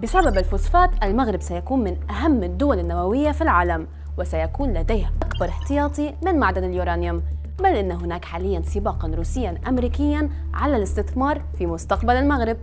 بسبب الفوسفات المغرب سيكون من أهم الدول النووية في العالم، وسيكون لديها أكبر احتياطي من معدن اليورانيوم، بل إن هناك حالياً سباقاً روسياً أمريكياً على الاستثمار في مستقبل المغرب.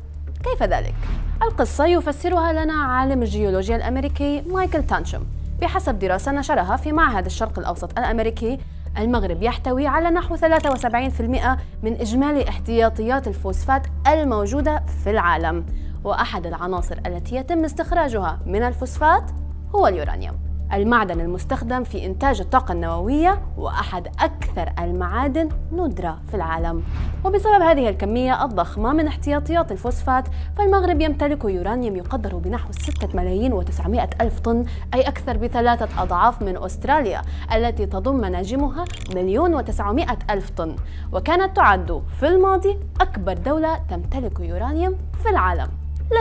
كيف ذلك؟ القصة يفسرها لنا عالم الجيولوجيا الأمريكي مايكل تانشم. بحسب دراسة نشرها في معهد الشرق الأوسط الأمريكي، المغرب يحتوي على نحو 73% من إجمالي احتياطيات الفوسفات الموجودة في العالم، وأحد العناصر التي يتم استخراجها من الفوسفات هو اليورانيوم، المعدن المستخدم في إنتاج الطاقة النووية وأحد أكثر المعادن ندرة في العالم. وبسبب هذه الكمية الضخمة من احتياطيات الفوسفات، فالمغرب يمتلك يورانيوم يقدر بنحو 6,900,000 طن، أي أكثر ب3 أضعاف من أستراليا التي تضم مناجمها 1,900,000 طن، وكانت تعد في الماضي أكبر دولة تمتلك يورانيوم في العالم.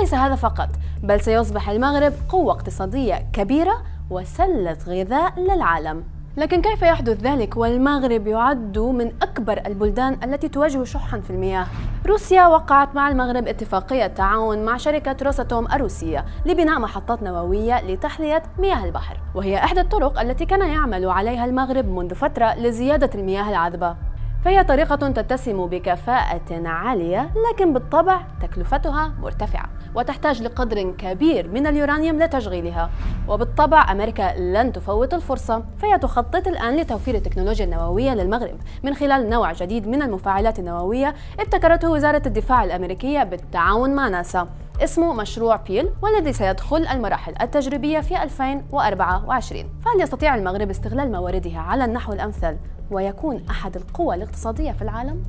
ليس هذا فقط، بل سيصبح المغرب قوة اقتصادية كبيرة وسلة غذاء للعالم. لكن كيف يحدث ذلك والمغرب يعد من أكبر البلدان التي تواجه شحاً في المياه؟ روسيا وقعت مع المغرب اتفاقية تعاون مع شركة روساتوم الروسية لبناء محطات نووية لتحلية مياه البحر، وهي إحدى الطرق التي كان يعمل عليها المغرب منذ فترة لزيادة المياه العذبة. فهي طريقة تتسم بكفاءة عالية، لكن بالطبع تكلفتها مرتفعة وتحتاج لقدر كبير من اليورانيوم لتشغيلها، وبالطبع أمريكا لن تفوت الفرصة، فهي تخطط الآن لتوفير التكنولوجيا النووية للمغرب من خلال نوع جديد من المفاعلات النووية ابتكرته وزارة الدفاع الأمريكية بالتعاون مع ناسا، اسمه مشروع بيل، والذي سيدخل المراحل التجريبية في 2024. فهل يستطيع المغرب استغلال مواردها على النحو الأمثل ويكون أحد القوى الاقتصادية في العالم؟